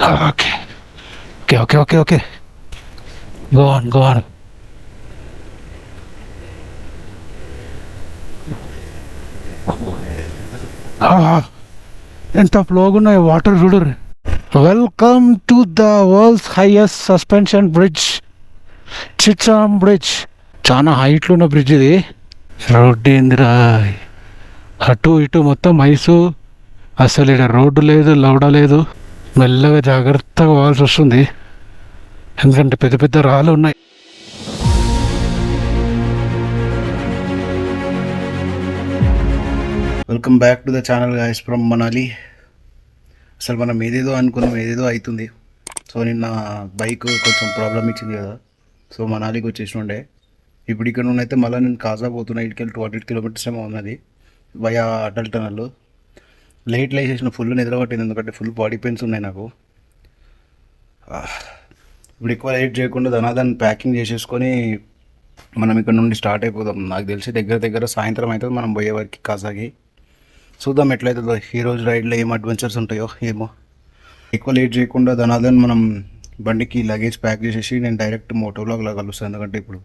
Okay okay okay okay okay go on go on. ఎంత ఫ్లోగా ఉన్నాయి వాటర్ చూడరు. Welcome to the world's highest suspension bridge, Chicham bridge. చాలా హైట్లో ఉన్న బ్రిడ్జ్ ఇది. రోడ్డు ఏందిరా, అటు ఇటు మొత్తం ఐసు. అసలు ఇక్కడ రోడ్డు లేదు, లౌడ లేదు. మెల్లగా జాగ్రత్తగా పోవాల్సి వస్తుంది, ఎందుకంటే పెద్ద పెద్ద రాళ్ళు ఉన్నాయి. Welcome back to the channel guys from Manali. అసలు మనం ఏదేదో అనుకున్నాం, ఏదేదో అవుతుంది. సో నిన్న బైక్ కొంచెం ప్రాబ్లం ఇచ్చింది కదా, సో మనాలికి వచ్చేసి ఉండే. ఇప్పుడు ఇక్కడ నుండి అయితే మళ్ళీ నేను కాజా పోతున్నా. ఇటుకెళ్ళి 200 కిలోమీటర్స్ ఏమో ఉన్నది వయా అటల్ టనల్. లేట్ లేచేసిన ఫుల్ నిద్ర పట్టింది, ఎందుకంటే ఫుల్ బాడీ పెయిన్స్ ఉన్నాయి నాకు. ఇప్పుడు ఎక్కువ లేట్ చేయకుండా ధనాదాన్ని ప్యాకింగ్ చేసేసుకొని మనం ఇక్కడ నుండి స్టార్ట్ అయిపోదాం. నాకు తెలిసి దగ్గర దగ్గర సాయంత్రం అవుతుంది మనం పోయే వరకు కాజాకి. చూద్దాం ఎట్లయితుందో, ఈరోజు రైడ్లో ఏం అడ్వెంచర్స్ ఉంటాయో ఏమో. ఎక్కువ లేట్ చేయకుండా ధనాదన్ మనం బండికి లగేజ్ ప్యాక్ చేసేసి నేను డైరెక్ట్ మోటోలాగా కలుస్తాను, ఎందుకంటే ఇప్పుడు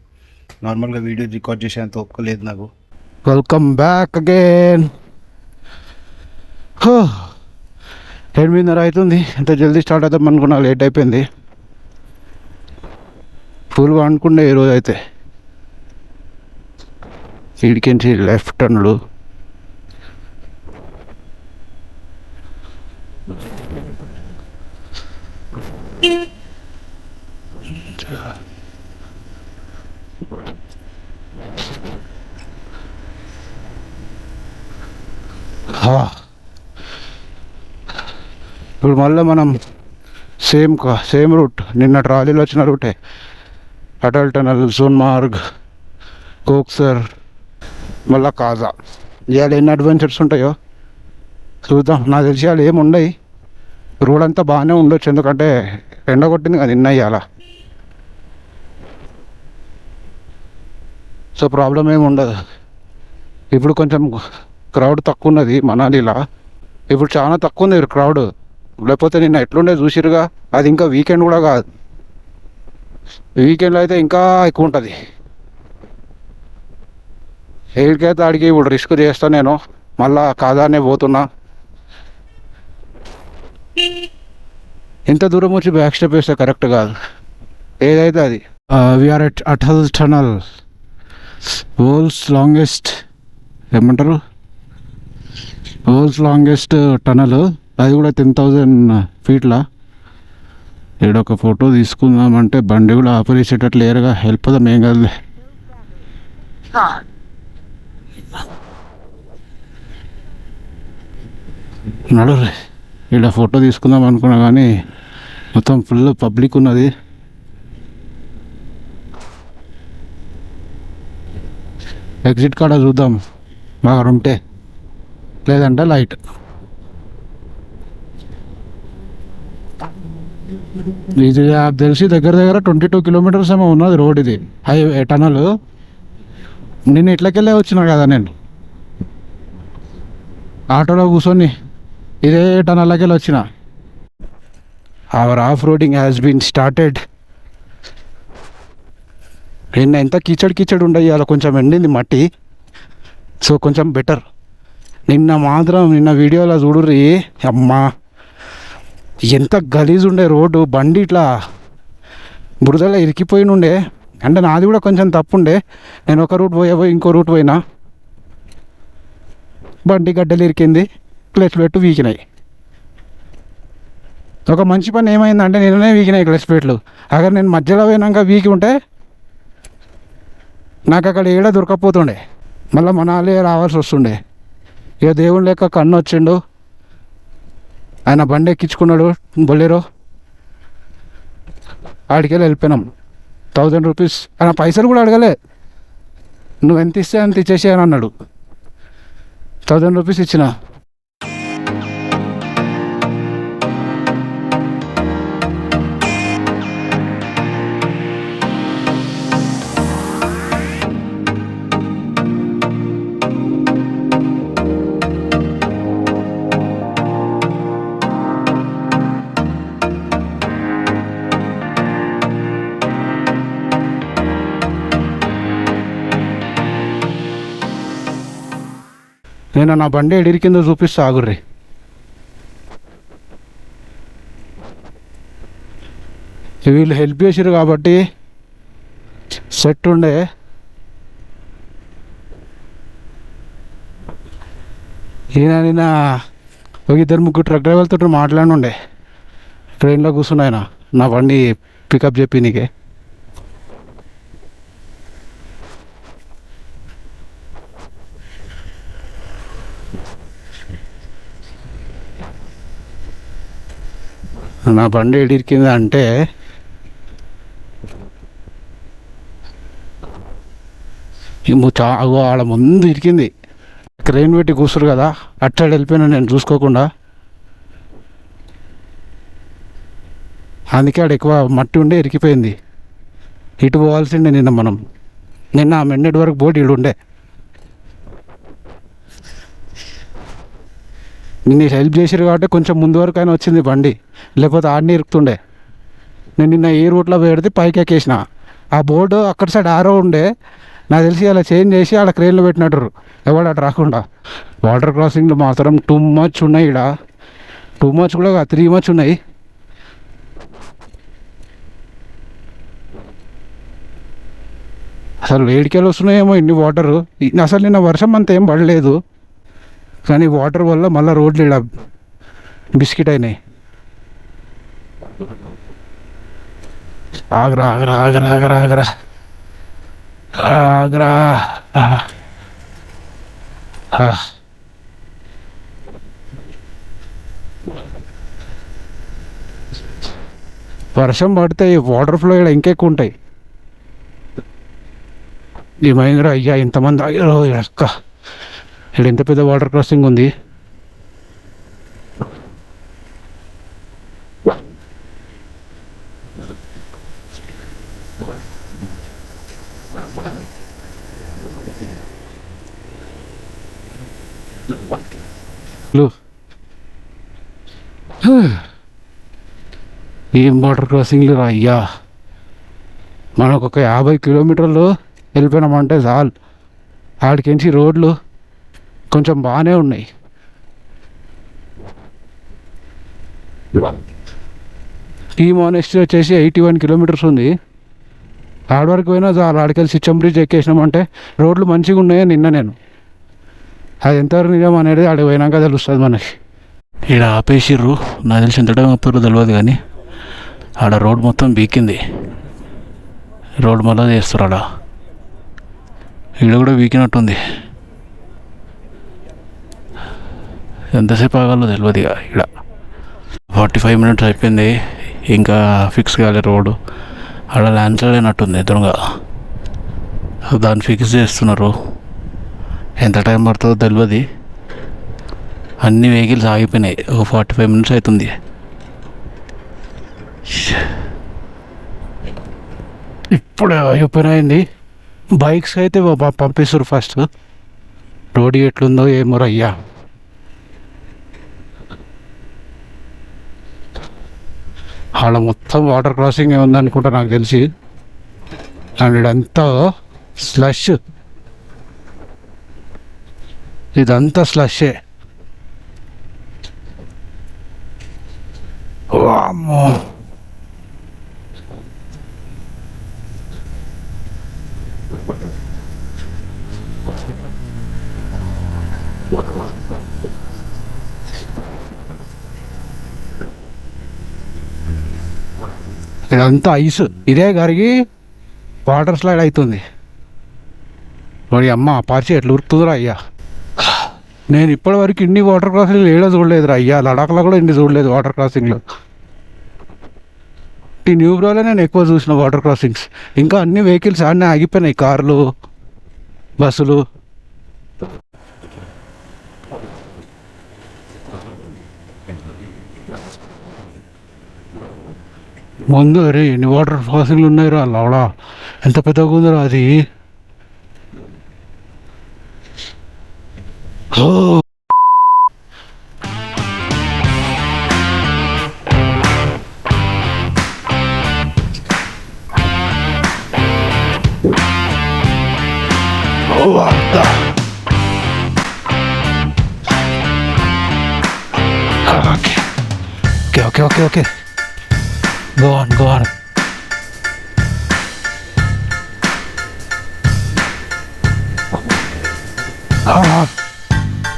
నార్మల్గా వీడియో రికార్డ్ చేసేంత ఒప్పుకోలేదు నాకు. Welcome back again. 8:30 అవుతుంది. ఎంత జల్దీ స్టార్ట్ అవుతాం అనుకున్నా, లేట్ అయిపోయింది. ఫుల్గా అనుకుండే ఈరోజు అయితే. ఇడికించి లెఫ్ట్ టర్న్లు. ఇప్పుడు మళ్ళీ మనం సేమ్ రూట్, నిన్న ట్రాలీలో వచ్చిన రూటే. అటల్ టనల్, సోన్మార్గ్, కోక్సర్, మళ్ళీ కాజా. ఇవాళ ఎన్ని అడ్వెంచర్స్ ఉంటాయో చూద్దాం. నాకు తెలిసి వాళ్ళు ఏమి ఉండవు, రోడ్ అంతా బాగానే ఉండొచ్చు, ఎందుకంటే ఎండ కొట్టింది కదా నిన్న ఇవాళ. సో ప్రాబ్లం ఏమి ఉండదు. ఇప్పుడు కొంచెం క్రౌడ్ తక్కువ ఉన్నది మనాలిలా. ఇప్పుడు చాలా తక్కువ ఉంది క్రౌడ్, లేకపోతే నిన్న ఎట్లుండే చూసిరుగా. అది ఇంకా వీకెండ్ కూడా కాదు, వీకెండ్లో అయితే ఇంకా ఎక్కువ ఉంటుంది. ఏడికైతే ఆడికి ఇప్పుడు రిస్క్ చేస్తా నేను, మళ్ళా కాదానే పోతున్నా. ఇంత దూరం వచ్చి బ్యాక్ స్టెప్ వేస్తే కరెక్ట్ కాదు, ఏదైతే అది. We're at Atal tunnel, world's longest, ఏమంటారు, వరల్డ్స్ లాంగెస్ట్ టనల్. అది కూడా 10,000 ఫీట్లా. ఇక్కడ ఒక ఫోటో తీసుకుందామంటే బండి కూడా ఆపరేసేటట్లు లేరుగా. హెల్ప్ అవుదాం, ఏం కాదులే. నడురే, ఇక్కడ ఫోటో తీసుకుందాం అనుకున్నా కానీ మొత్తం ఫుల్ పబ్లిక్ ఉన్నది. ఎగ్జిట్ కాడ చూద్దాం బాగా ఉంటే, లేదంటే లైట్. ఇది నాకు తెలిసి దగ్గర దగ్గర 22 కిలోమీటర్స్ ఏమో ఉన్నది రోడ్. ఇది హైవే టనల్. నేను ఇట్లకెళ్ళే వచ్చినా కదా, నేను ఆటోలో కూర్చొని ఇదే టనల్లోకి వెళ్ళి వచ్చిన. Our off roading has been started. నిన్న ఎంత కిచడు ఉండయి, అలా కొంచెం ఎండింది మట్టి, సో కొంచెం బెటర్. నిన్న వీడియోలో చూడుర్రి, అమ్మా ఎంత గలీజ్ ఉండే రోడ్డు. బండి ఇట్లా బురదలో ఇరికిపోయి ఉండే. అంటే నాది కూడా కొంచెం తప్పుండే, నేను ఒక రూట్ పోయి ఇంకో రూట్ పోయినా, బండి గడ్డలు ఇరికింది, క్లచ్ ప్లేట్లు వీకినాయి. ఒక మంచి పని ఏమైందంటే నిన్ననే వీకినాయి క్లచ్ ప్లేట్లు. అगर నేను మధ్యలో పోయినాక వీకి ఉంటే నాకు అక్కడ ఏడ దొరకపోతుండే, మళ్ళీ మనాలి రావాల్సి వస్తుండే. ఇక దేవుని లెక్క కన్ను వచ్చిండు, ఆయన బండి ఎక్కించుకున్నాడు బొలేరో. ఆడికెళ్ళి వెళ్ళిపోయినాం. 1000 రూపీస్. ఆయన పైసలు కూడా అడగలే, నువ్వు ఎంత ఇస్తే అంత ఇచ్చేసి అని అన్నాడు. 1000 రూపీస్ ఇచ్చిన. నేను నా బండి ఎడిరి కింద చూపిస్తా ఆగుర్రి. వీళ్ళు హెల్ప్ చేసారు కాబట్టి సెట్ ఉండే. నిన్న ఒక ఇద్దరు ముగ్గురు ట్రక్ డ్రైవర్లతో మాట్లాడుండే ట్రైన్లో కూర్చున్నాయన నా బండి పికప్ చెప్పి నీకే. నా బండి ఎడిరికింది అంటే ఆడ ముందు ఇరికింది. క్రెయిన్ పెట్టి కూర్చురు కదా, అట్లా వెళ్ళిపోయినా నేను చూసుకోకుండా. అందుకే ఆడ ఎక్కువ మట్టి ఉండే ఇరికిపోయింది. ఇటు పోవాల్సిండే నిన్న ఆ మెన్నటి వరకు బోట్ ఇడు ఉండే. నిన్న హెల్ప్ చేసారు కాబట్టి కొంచెం ముందు వరకు అయినా వచ్చింది బండి, లేకపోతే ఆడనే ఇరుకుతుండే. నేను నిన్న ఏ రూట్లో పెడితే పైకి ఎక్కేసిన. ఆ బోర్డు అక్కడ సైడ్ ఆరో ఉండే, నాకు తెలిసి అలా చేంజ్ చేసి ఆడ క్రెయిన్లో పెట్టినట్టు ఎవడు అటు రాకుండా. వాటర్ క్రాసింగ్లు మాత్రం టూ మచ్ ఉన్నాయి. ఇక్కడ టూ మచ్ కూడా 3 మచ్ ఉన్నాయి. అసలు వేడికెళ్ళి వస్తున్నాయేమో ఇన్ని వాటరు. అసలు నిన్న వర్షం అంత ఏం పడలేదు, కానీ వాటర్ వల్ల మళ్ళీ రోడ్లు ఇక్కడ బిస్కెట్ అయినాయి. ఆగరా ఆగరా ఆగరా ఆగరా ఆగరా ఆగరా. వర్షం పడితే ఈ వాటర్ ఫ్లో ఇక్కడ ఇంకెక్కువ ఉంటాయి. ఈ మహేంద్ర అయ్యా ఇంతమంది అయ్యారో అక్క. ఇక్కడ ఎంత పెద్ద వాటర్ క్రాసింగ్ ఉంది. ఏం వాటర్ క్రాసింగ్లు రా అయ్యా. మనకు ఒక 50 కిలోమీటర్లు వెళ్ళిపోయినామంటే చాలు. ఆడికించి రోడ్లు కొంచెం బాగానే ఉన్నాయి. టీ మానెస్టీ వచ్చేసి 81 కిలోమీటర్స్ ఉంది. ఆడ వరకు పోయినా చాలు. ఆడికెళ్ళి సిచ్చం బ్రిడ్జ్ ఎక్కేసినామంటే రోడ్లు మంచిగా ఉన్నాయో నిన్న నేను. అది ఎంతవరకు నిజం అనేది ఆడికి పోయినాక తెలుస్తుంది మనకి. ఇక్కడ ఆపేసిర్రు, నాకు తెలిసి ఎంత టైం ఆపారో తెలియదు, కానీ ఆడ రోడ్ మొత్తం బీకింది. రోడ్ మళ్ళా చేస్తారు ఆడ. ఇక్కడ కూడా బీకినట్టుంది. ఎంతసేపు ఆగాలో తెలియదు. ఇక ఇక్కడ 45 మినిట్స్ అయిపోయింది, ఇంకా ఫిక్స్ కాలే రోడ్డు. ఆడ ల్యాండ్ స్లైడ్ అయినట్టుంది ఎదురుగా, దాన్ని ఫిక్స్ చేస్తున్నారు. ఎంత టైం పడుతుందో తెలియదు. అన్ని వెహికల్స్ ఆగిపోయినాయి. ఒక 45 మినిట్స్ అవుతుంది. ఇప్పుడు అయిపోయినాయింది. బైక్స్ అయితే పంపిస్తారు ఫస్ట్. రోడ్ ఎట్లుందో ఏమో అయ్యా. ఆడ మొత్తం వాటర్ క్రాసింగ్ ఏముందనుకుంటా నాకు తెలిసి. అండ్ ఇదంతా స్లష్, ఇదంతా స్లషే. వామ్మో. ఇదంతా ఐస్, ఇదే కరిగి వాటర్ స్లైడ్ అవుతుంది. మరి అమ్మ పార్చి ఎట్లా ఉరుకుతుందిరా అయ్యా. నేను ఇప్పటివరకు ఇన్ని వాటర్ క్రాసింగ్లు ఏడో చూడలేదురా అయ్యా. లడాఖ్లో కూడా ఇన్ని చూడలేదు వాటర్ క్రాసింగ్లు. ఈ న్యూ బ్రోలో నేను ఎక్కువ చూసిన వాటర్ క్రాసింగ్స్. ఇంకా అన్ని వెహికల్స్ అన్నీ ఆగిపోయినాయి, కార్లు, బస్సులు. ముందు అరే ఎన్ని వాటర్ క్రాసింగ్లు ఉన్నాయిరా లవడా, ఎంత పెద్దగా ఉందిరా అది. ఓకే గో ఆన్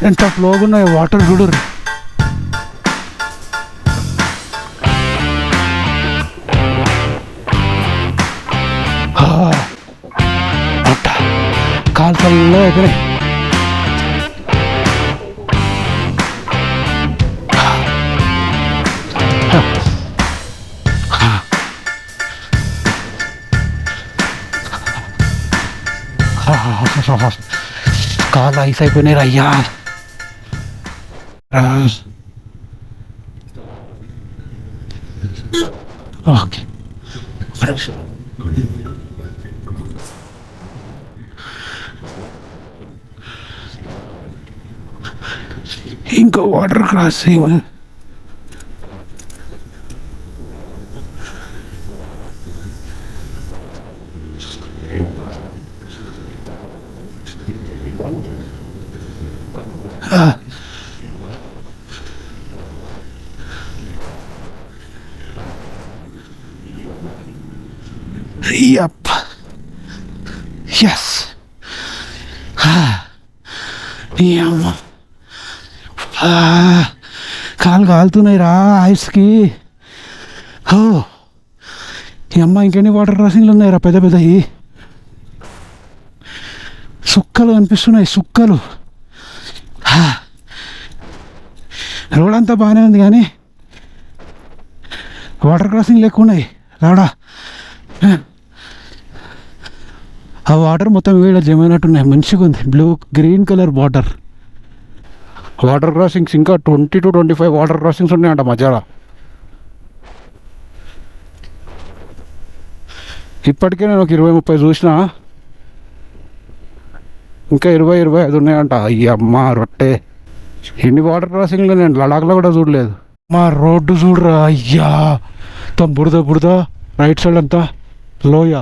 ఎంత ఫ్లోగా ఉన్నాయి వాటర్ చూడరు. కాల్తల్లో ఎక్కడే కాళ్ళు ఐస్ అయిపోయినాయి అయ్యా. ఓకే ఇంకో water crossing. Yep. Yes. Yeah. కాలు కాలుతున్నాయి రా ఐస్కి. ఓ ఈ అమ్మ ఇంకెన్ని వాటర్ క్రాసింగ్లు ఉన్నాయిరా పెద్ద పెద్దవి. సుక్కలు కనిపిస్తున్నాయి సుక్కలు. రోడ్ అంతా బాగానే ఉంది కానీ వాటర్ క్రాసింగ్ లెక్క ఉన్నాయి రాడా. ఆ వాటర్ మొత్తం వీడ జమైనట్టున్నాయి. మంచిగా ఉంది గ్రీన్ కలర్ వాటర్ క్రాసింగ్స్ ఇంకా 20 to 25 వాటర్ క్రాసింగ్స్ ఉన్నాయంట మధ్యలో. ఇప్పటికే నేను ఒక 20-30 చూసిన, ఇంకా 20-25 ఉన్నాయంట. ఈ అమ్మ రొట్టె ఎన్ని వాటర్ క్రాసింగ్లు నేను లడాఖ్లో కూడా చూడలేదు. మా రోడ్డు చూడరా అయ్యా, మొత్తం బురద రైట్ సైడ్ అంతా లోయ.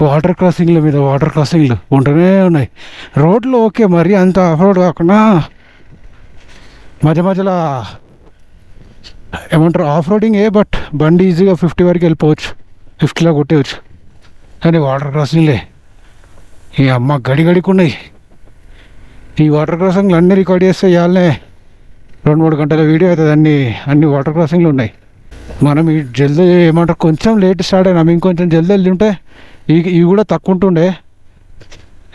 వాటర్ క్రాసింగ్ల మీద వాటర్ క్రాసింగ్లు ఉంటూనే ఉన్నాయి. రోడ్లు ఓకే మరి అంత ఆఫ్ రోడ్ కాకుండా మధ్యలో ఏమంటారు ఆఫ్ రోడింగే, బట్ బండి ఈజీగా 50 వరకు వెళ్ళిపోవచ్చు, 50లో కొట్టేయచ్చు. కానీ వాటర్ క్రాసింగ్లే ఈ అమ్మ గడికి ఉన్నాయి. ఈ వాటర్ క్రాసింగ్లు అన్నీ రికార్డ్ చేస్తే ఇవాళనే 2-3 గంటల వీడియో అవుతుంది. అన్ని వాటర్ క్రాసింగ్లు ఉన్నాయి. మనం ఈ జల్దీ ఏమంటారు కొంచెం లేట్ స్టార్ట్ అయినాం, ఇంకొంచెం జల్దీ వెళ్ళి ఉంటే ఇవి కూడా తక్కువ ఉంటుండే.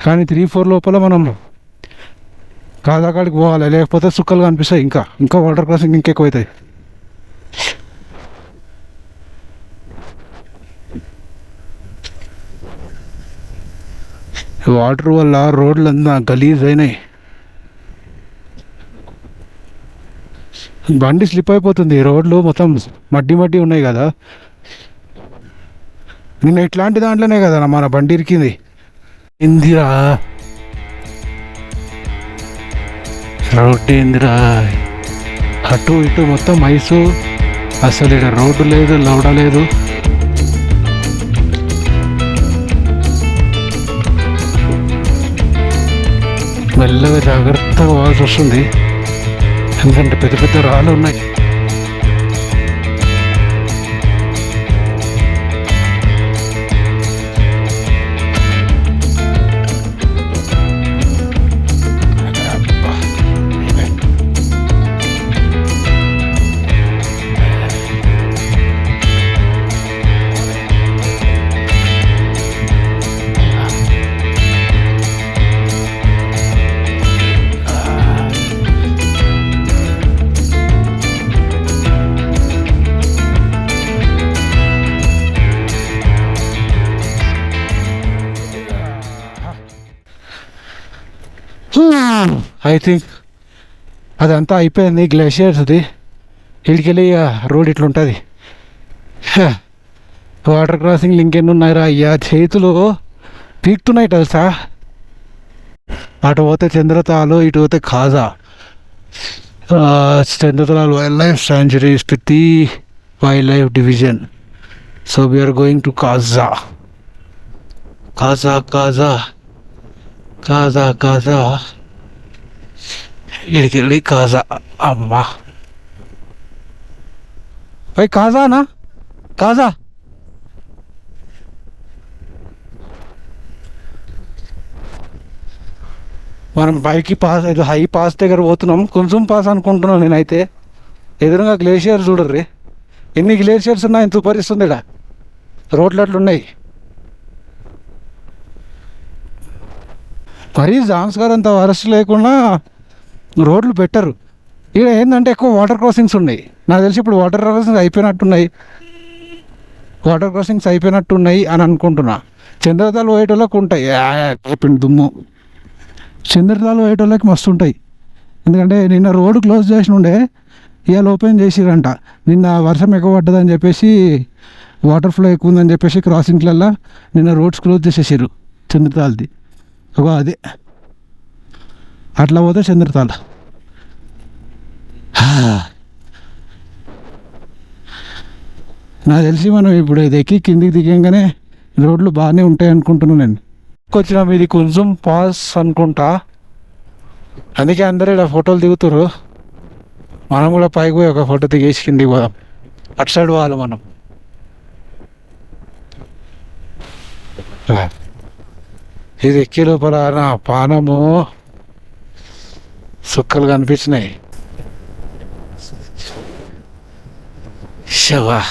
కానీ 3-4 లోపల మనం కాదాకాడికి పోవాలి, లేకపోతే సుక్కలు కనిపిస్తాయి. ఇంకా వాటర్ క్రాసింగ్ ఇంకెక్కువ అవుతాయి. వాటర్ వల్ల రోడ్లు అంతా గలీజ్ అయినాయి. బండి స్లిప్ అయిపోతుంది. రోడ్లు మొత్తం మడ్డి ఉన్నాయి కదా. నిన్న ఇట్లాంటి దాంట్లోనే కదా మన బండి ఇరికింది. ఇందిరా రోడ్డు ఏందిరా, అటు ఇటు మొత్తం ఐసు. అసలు ఇక్కడ రోడ్డు లేదు, లౌడ లేదు. మెల్లగా జాగ్రత్తగా పోవాల్సి వస్తుంది, ఎందుకంటే పెద్ద పెద్ద రాళ్ళు ఉన్నాయి. ఐ థింక్ అదంతా అయిపోయింది. గ్లేషియర్స్ది ఇడికెళ్ళి రోడ్ ఇట్లుంటుంది. వాటర్ క్రాసింగ్లు ఇంకెన్ని ఉన్నాయిరా అయ్యా, చేతులు పీక్తున్నాయి తెలుసా. అటు పోతే చంద్రతాలు, ఇటు పోతే Kaza. Chandratal wild life sanctuary, Spiti wild life division. So we are going to Kaza. ఇడికెళ్ళి కాజా. అమ్మా పై కాజానా, కాజా. మనం పైకి పాస్ హై పాస్ దగ్గర పోతున్నాం. కొంచెం పాస్ అనుకుంటున్నాను నేనైతే. ఎదురుగా గ్లేషియర్ చూడర్రి, ఎన్ని గ్లేషియర్స్ ఉన్నాయి, ఎంత ఉపరిస్తుంది ఇక్కడ. రోడ్లు అట్లున్నాయి. మరీ జాన్స్గర్ అంత వరస్ట్ లేకుండా రోడ్లు పెట్టరు. ఇక్కడ ఏంటంటే ఎక్కువ వాటర్ క్రాసింగ్స్ ఉన్నాయి. నాకు తెలిసి ఇప్పుడు వాటర్ క్రాసింగ్స్ అయిపోయినట్టున్నాయి అని అనుకుంటున్నా. చంద్రతాలు పోయేటోళ్ళకి ఉంటాయి, అయిపోయింది దుమ్ము. చంద్రతాలు పోయేటోళ్ళకి మస్తు ఉంటాయి. ఎందుకంటే నిన్న రోడ్డు క్లోజ్ చేసి ఉండే, ఇవాళ ఓపెన్ చేసిరంట. నిన్న వర్షం ఎక్కువ పడ్డదని చెప్పేసి, వాటర్ ఫ్లో ఎక్కువ ఉందని చెప్పేసి క్రాసింగ్లల్లో నిన్న రోడ్స్ క్లోజ్ చేసేసారు చంద్రతాల్ది. ఒక అదే అట్లా పోతే చంద్రతాల్. నాకు తెలిసి మనం ఇప్పుడు ఇది ఎక్కి కిందికి దిగంగానే రోడ్లు బాగానే ఉంటాయి అనుకుంటున్నాను నేను. వచ్చినాం, ఇది కొంచెం పాస్ అనుకుంటా, అందుకే అందరూ ఇలా ఫోటోలు దిగుతారు. మనం కూడా పైకి పోయి ఒక ఫోటో దిగేసి కిందికి పోదాం. అటు సైడ్ పోవాలి మనం. ఇది ఎక్కే లోపల నా పానము సుక్కలు కనిపించినాయి. శవా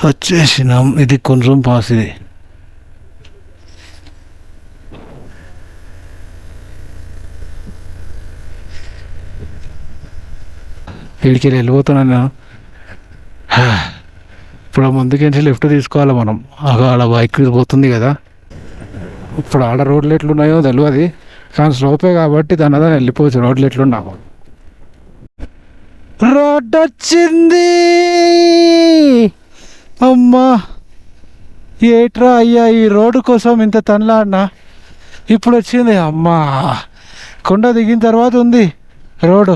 వచ్చేసినాం. ఇది కొంచెం పాస్. ఇది వీడికి వెళ్ళిపోతున్నాను నేను. ఇప్పుడు ముందుకేంచి లెఫ్ట్ తీసుకోవాలి మనం. ఆడ బైక్ పోతుంది కదా. ఇప్పుడు ఆడ రోడ్లు ఎట్లున్నాయో తెలియదు, కానీ స్లోపే కాబట్టి దాని వెళ్ళిపోవచ్చు. రోడ్లు ఎట్లున్నాము. రోడ్ వచ్చింది. అమ్మా ఏట్రా అయ్యా, ఈ రోడ్డు కోసం ఇంత తనలాడినా, ఇప్పుడు వచ్చింది. అమ్మా కొండ దిగిన తర్వాత ఉంది రోడ్డు.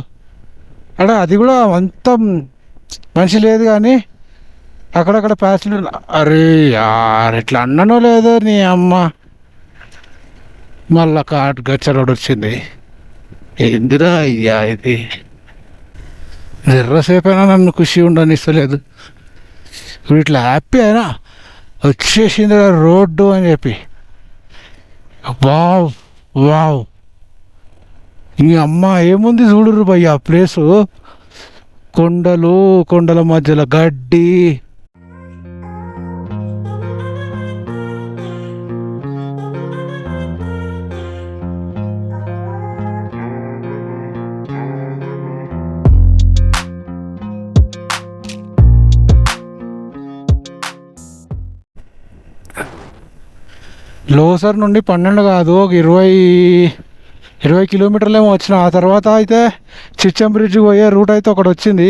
అక్కడ అది కూడా అంత మనిషి లేదు, కానీ అక్కడక్కడ ప్యాచ్లు. అరే యార్, ఇట్లా అన్ననో లేదో నీ అమ్మ. మళ్ళా గచ్చ రోడ్ వచ్చింది. ఏందిరా అయ్యా ఇది. ఎర్రసేపు అయినా నన్ను ఖుషి ఉండనిస్తలేదు. ఇప్పుడు ఇట్లా హ్యాపీ అయినా వచ్చేసింది రోడ్డు అని చెప్పి. వావ్ వావ్, ఇంక అమ్మ ఏముంది చూడురు భయ్య ఆ ప్లేసు. కొండలు, కొండల మధ్యలో గడ్డి. లోసర్ నుండి 12 కాదు, ఒక 20 కిలోమీటర్లు ఏమో వచ్చిన. ఆ తర్వాత అయితే చిచ్చం బ్రిడ్జ్కి పోయే రూట్ అయితే ఒకటి వచ్చింది.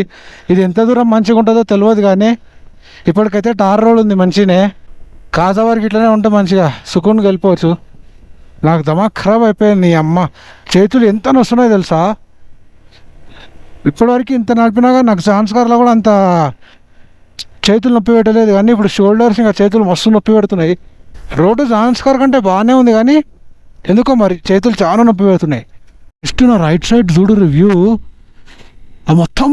ఇది ఎంత దూరం మంచిగా ఉంటుందో తెలియదు, కానీ ఇప్పటికైతే టార్ రోడ్ ఉంది మంచిగానే. కాజా వరకు ఇట్లనే ఉంటే మంచిగా సుకూన్కి వెళ్ళిపోవచ్చు. నాకు దమాక్ ఖరాబ్ అయిపోయింది. అమ్మ చేతులు ఎంత నొస్తున్నాయో తెలుసా. ఇప్పటివరకు ఇంత నడిపినాగా నాకు జాన్స్గర్లో కూడా అంత చేతులు నొప్పి పెట్టలేదు, కానీ ఇప్పుడు షోల్డర్స్ ఇంకా చేతులు మస్తు నొప్పి పెడుతున్నాయి. రోడ్డు జాన్స్గర్ కంటే బాగానే ఉంది, కానీ ఎందుకో మరి చేతులు చాలా నొప్పి పెడుతున్నాయి. జస్ట్ నా రైట్ సైడ్ చూడు రివ్యూ, ఆ మొత్తం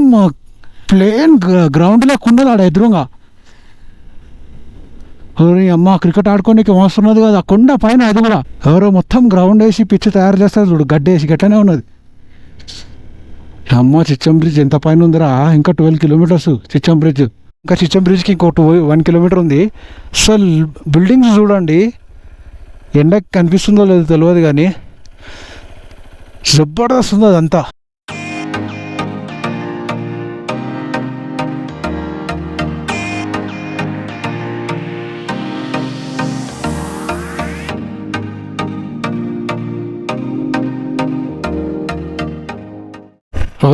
ప్లేన్ గ్రౌండ్ లేకుండా ఆడ ఎదురుగా. అమ్మ క్రికెట్ ఆడుకోనికి వస్తున్నది కదా, ఆ కొండ పైన అది కూడా ఎవరో మొత్తం గ్రౌండ్ వేసి పిచ్చి తయారు చేస్తారు చూడు, గడ్డేసి గట్టనే ఉన్నది. అమ్మ చిచ్చం బ్రిడ్జ్ ఎంత పైన ఉందిరా, ఇంకా 12 కిలోమీటర్స్ చిచ్చం బ్రిడ్జ్. ఇంకా చిచ్చం బ్రిడ్జ్కి ఇంకో 1 కిలోమీటర్ ఉంది. అసలు బిల్డింగ్స్ చూడండి, ఎండకి కనిపిస్తుందో లేదో తెలియదు, కానీ జబర్దస్త్ ఉంది అదంతా.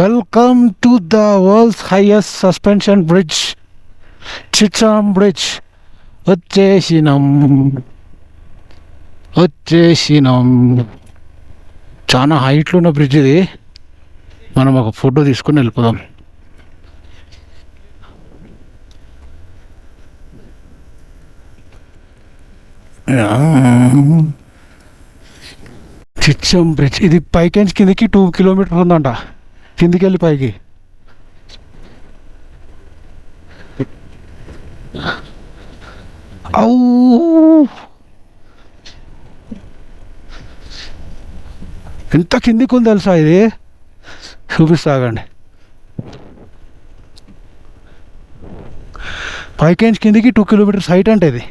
Welcome to the world's highest suspension bridge, Chicham bridge. వచ్చేసినాం. చాలా హైట్లో ఉన్న బ్రిడ్జ్ ఇది. మనం ఒక ఫోటో తీసుకొని వెళ్ళిపోదాం. చిచ్చం బ్రిడ్జ్ ఇది పైకి కిందికి 2 కిలోమీటర్ ఉందంట, కిందికి వెళ్ళి పైకి. ఔ ఎంత కిందికి ఉంది తెలుసా ఇది, చూపిస్తాగండి. పైకి కిందికి 2 కిలోమీటర్స్ హైట్ అంటే ఇది.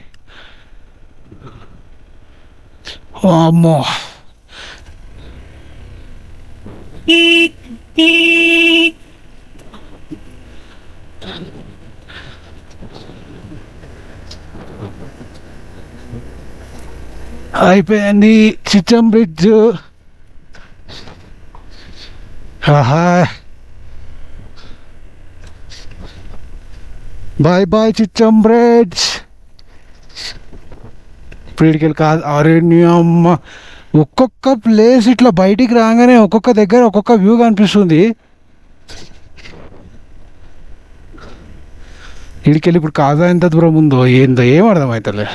అమ్మో అయిపోయింది Chicham bridge. Bye bye Chicham bridge. ఇప్పటికెళ్ళి కాదు అరణ్యమ్మ. ఒక్కొక్క ప్లేస్ ఇట్లా బయటికి రాగానే ఒక్కొక్క దగ్గర ఒక్కొక్క వ్యూ కనిపిస్తుంది. ఇడికెళ్ళి ఇప్పుడు కాజా ఎంత దూరం ఉందో ఏందో ఏం అర్థమవుతలే.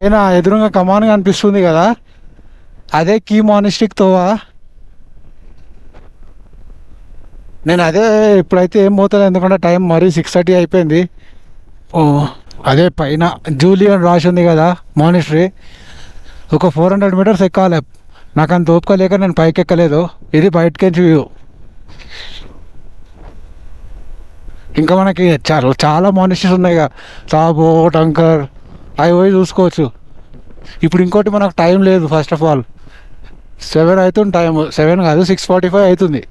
ఏనా ఎదురుగా కమాన్ కనిపిస్తుంది కదా, అదే కీ మానిస్టిక్ తోవా. నేను అదే ఇప్పుడైతే ఏం పోతాను, ఎందుకంటే టైం మరీ 6:30 అయిపోయింది. ఓ అదే పైన జూలియన్ రాసి ఉంది కదా మానిస్ట్రీ, ఒక 400 మీటర్స్ ఎక్కాలి. నాకు అంత ఓపిక లేక నేను పైకి ఎక్కలేదు. ఇది బయటకించి వ్యూ. ఇంకా మనకి చాలా మానిస్ట్రీస్ ఉన్నాయి కదా, సాబో టంకర్, అవి పోయి చూసుకోవచ్చు. ఇప్పుడు ఇంకోటి మనకు టైం లేదు. ఫస్ట్ ఆఫ్ ఆల్ 7 అవుతుంది టైం, 7 కాదు 6:45 అవుతుంది.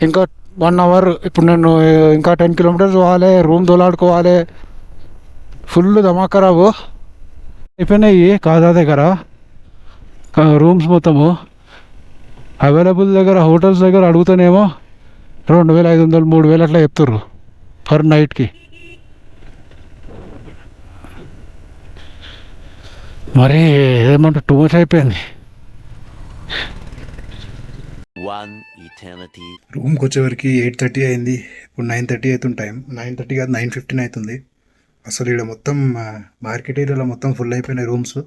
ఇంకా 1 అవర్. ఇప్పుడు నేను ఇంకా 10 కిలోమీటర్స్ పోవాలి, రూమ్ దోలాడుకోవాలి. ఫుల్ ధమాకరావు అయిపోయినాయి కాదా దగ్గర రూమ్స్ మొత్తము. అవైలబుల్ దగ్గర హోటల్స్ దగ్గర అడుగుతానేమో 2,500 3,000 అట్లా చెప్తారు పర్ నైట్కి. మరి ఏమంటే టూ మచ్ అయిపోయింది. రూమ్కి వచ్చేవరకు 8:30 అయింది. ఇప్పుడు 9:30 అవుతుంది టైం. 9:30 కాదు 9:15 అవుతుంది. అసలు ఇక్కడ మొత్తం మార్కెట్ ఏరియాలో మొత్తం ఫుల్ అయిపోయినాయి రూమ్స్.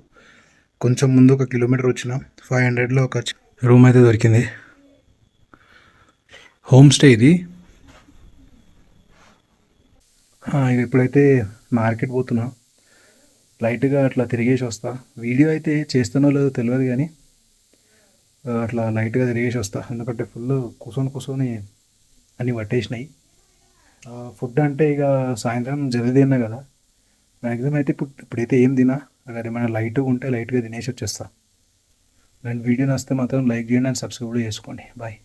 కొంచెం ముందు 1 కిలోమీటర్ వచ్చిన 500లో ఒక రూమ్ అయితే దొరికింది. హోమ్ స్టే ఇది. ఇప్పుడైతే మార్కెట్ పోతున్నా, లైట్గా అట్లా తిరిగేసి వస్తా. వీడియో అయితే చేస్తానో లేదో తెలియదు కానీ అట్లా లైట్గా తిరిగేసి వస్తా. ఎందుకంటే ఫుల్ కూర్చొని అన్నీ పట్టేసినాయి. ఫుడ్ అంటే ఇక సాయంత్రం జల్దీ తిన్నా కదా, మ్యాక్సిమం అయితే ఇప్పుడైతే ఏం తినా. అక్కడ ఏమైనా లైట్గా ఉంటే లైట్గా తినేసి వచ్చేస్తా. అండ్ వీడియో నచ్చితే మాత్రం లైక్ చేయండి అండ్ సబ్స్క్రైబ్ కూడా చేసుకోండి. బాయ్.